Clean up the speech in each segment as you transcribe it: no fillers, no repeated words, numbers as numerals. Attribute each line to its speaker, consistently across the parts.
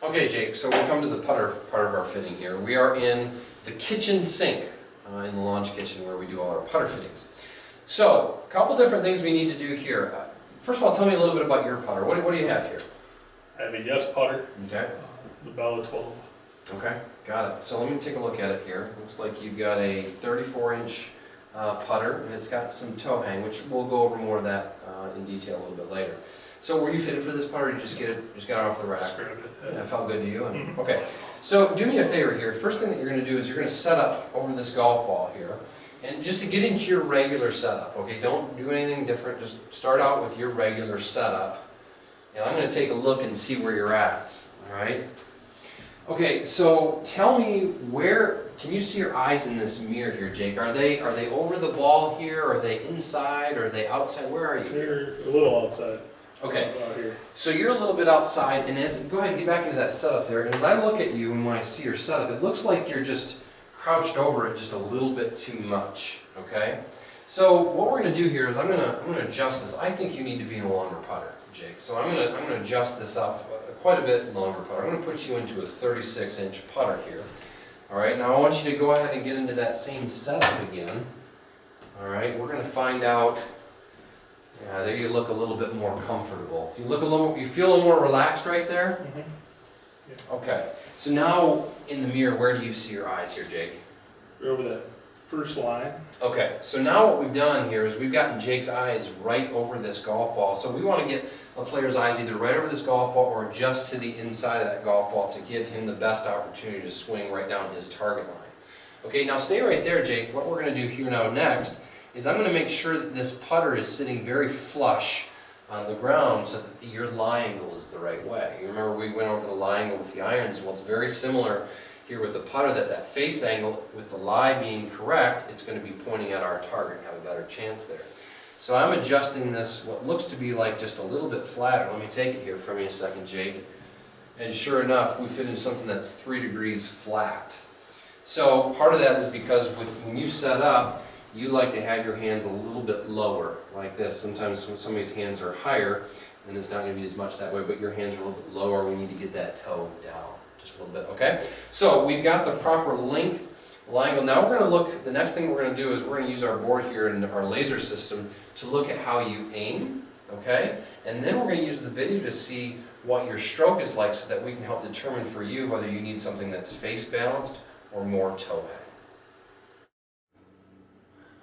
Speaker 1: Okay, Jake, so we'll come to the putter part of our fitting here. We are in the kitchen sink in the launch kitchen where we do all our putter fittings. So, a couple different things we need to do here. First of all, tell me a little bit about your putter. What do you have here?
Speaker 2: I have a Yes putter.
Speaker 1: Okay.
Speaker 2: The Bella 12.
Speaker 1: Okay, got it. So let me take a look at it here. Looks like you've got a 34-inch putter, and it's got some toe hang, which we'll go over more of that in detail a little bit later. So were you fitted for this putter, or did you just got it off the rack?
Speaker 2: Just grabbed it.
Speaker 1: Yeah, it felt good to you? And, okay, so do me a favor here. First thing that you're going to do is you're going to set up over this golf ball here. And just to get into your regular setup, okay, don't do anything different. Just start out with your regular setup. And I'm going to take a look and see where you're at, all right? Okay, so tell me where, can you see your eyes in this mirror here, Jake? Are they over the ball here? Are they inside? Are they outside? Where are you?
Speaker 2: They're a little outside.
Speaker 1: Okay,
Speaker 2: Out here.
Speaker 1: so you're a little bit outside, and go ahead and get back into that setup there. And as I look at you and when I see your setup, it looks like you're just crouched over it just a little bit too much, okay? So what we're going to do here is I'm going to adjust this. I think you need to be in a longer putter, Jake. So I'm going to adjust this up quite a bit longer putter. I'm going to put you into a 36-inch putter here. All right, now I want you to go ahead and get into that same setup again. All right, we're going to find out. Yeah, there you look a little bit more comfortable. You feel a little more relaxed right there?
Speaker 2: Mm-hmm. Yeah.
Speaker 1: Okay. So now in the mirror, where do you see your eyes here, Jake?
Speaker 2: We're over that first line.
Speaker 1: Okay. So now what we've done here is we've gotten Jake's eyes right over this golf ball. So we want to get a player's eyes either right over this golf ball or just to the inside of that golf ball to give him the best opportunity to swing right down his target line. Okay, now stay right there, Jake. What we're going to do here now next is I'm going to make sure that this putter is sitting very flush on the ground so that your lie angle is the right way. You remember we went over the lie angle with the irons. Well, it's very similar here with the putter, that face angle with the lie being correct, it's going to be pointing at our target and have a better chance there. So I'm adjusting this, what looks to be like just a little bit flatter. Let me take it here from you a second, Jake. And sure enough, we fit into something that's 3 degrees flat. So part of that is because when you set up, you like to have your hands a little bit lower, like this. Sometimes when somebody's hands are higher, then it's not going to be as much that way, but your hands are a little bit lower. We need to get that toe down just a little bit, okay? So we've got the proper length, angle. Now we're going to look, the next thing we're going to do is we're going to use our board here and our laser system to look at how you aim, okay? And then we're going to use the video to see what your stroke is like so that we can help determine for you whether you need something that's face balanced or more toe hang.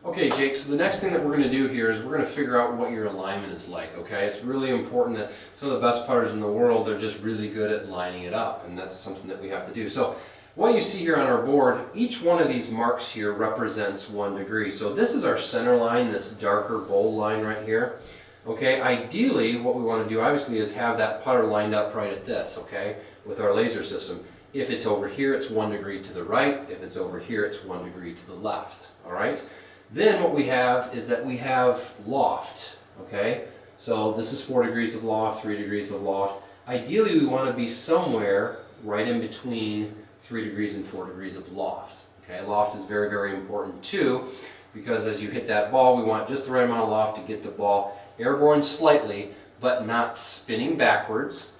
Speaker 1: Okay, Jake, so the next thing that we're going to do here is we're going to figure out what your alignment is like, okay? It's really important that some of the best putters in the world are just really good at lining it up, and that's something that we have to do. So what you see here on our board, each one of these marks here represents 1 degree. So this is our center line, this darker bold line right here. Okay, ideally what we want to do obviously is have that putter lined up right at this, okay, with our laser system. If it's over here, it's 1 degree to the right. If it's over here, it's 1 degree to the left, all right? Then what we have is that we have loft, okay? So this is 4 degrees of loft, 3 degrees of loft. Ideally, we want to be somewhere right in between 3 degrees and 4 degrees of loft, okay? Loft is very, very important too, because as you hit that ball, we want just the right amount of loft to get the ball airborne slightly, but not spinning backwards.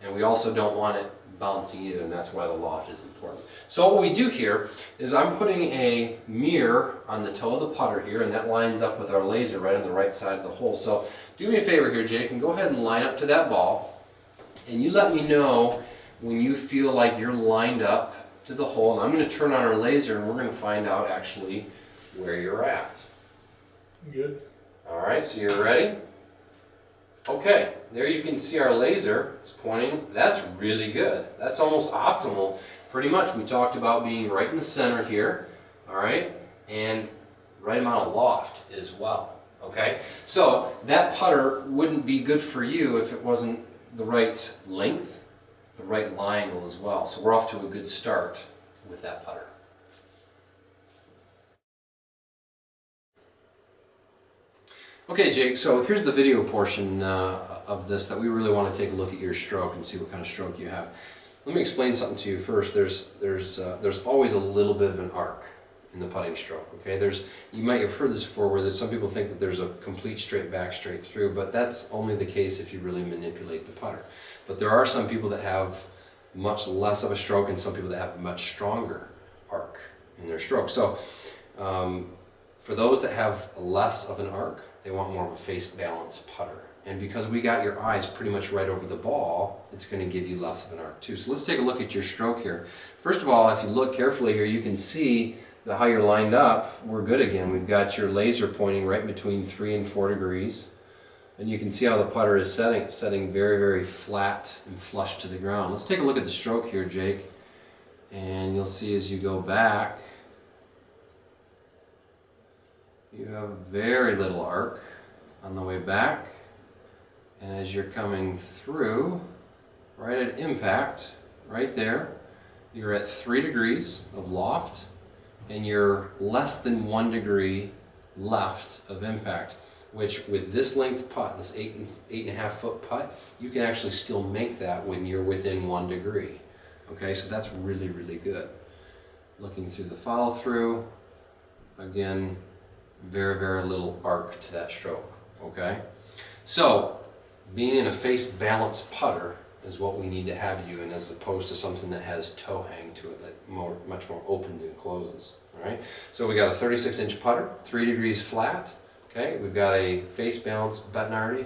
Speaker 1: And we also don't want it bouncing either, and that's why the loft is important. So what we do here is I'm putting a mirror on the toe of the putter here, and that lines up with our laser right on the right side of the hole. So do me a favor here, Jake, and go ahead and line up to that ball, and you let me know when you feel like you're lined up to the hole, and I'm going to turn on our laser, and we're going to find out actually where you're at.
Speaker 2: Good.
Speaker 1: All right, so you're ready? Okay, there you can see our laser. It's pointing. That's really good. That's almost optimal. Pretty much, we talked about being right in the center here, all right, and right amount of loft as well, okay? So that putter wouldn't be good for you if it wasn't the right length, the right lie angle as well. So we're off to a good start with that putter. Okay, Jake, so here's the video portion of this that we really want to take a look at your stroke and see what kind of stroke you have. Let me explain something to you first. There's always a little bit of an arc in the putting stroke, okay? You might have heard this before where some people think that there's a complete straight back, straight through, but that's only the case if you really manipulate the putter. But there are some people that have much less of a stroke, and some people that have a much stronger arc in their stroke. So for those that have less of an arc, they want more of a face balance putter. And because we got your eyes pretty much right over the ball, it's going to give you less of an arc too. So let's take a look at your stroke here. First of all, if you look carefully here, you can see how you're lined up. We're good again. We've got your laser pointing right between 3 and 4 degrees. And you can see how the putter is setting very, very flat and flush to the ground. Let's take a look at the stroke here, Jake. And you'll see as you go back, you have very little arc on the way back. And as you're coming through, right at impact, right there, you're at 3 degrees of loft, and you're less than 1 degree left of impact, which with this length putt, this 8.5 foot putt, you can actually still make that when you're within 1 degree. Okay, so that's really, really good. Looking through the follow through, again, very, very little arc to that stroke. Okay, so being in a face balance putter is what we need to have you in, as opposed to something that has toe hang to it that much more opens and closes. All right, so we got a 36-inch putter, 3 degrees flat. Okay, we've got a face balance Bettinardi.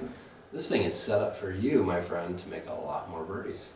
Speaker 1: This thing is set up for you, my friend, to make a lot more birdies.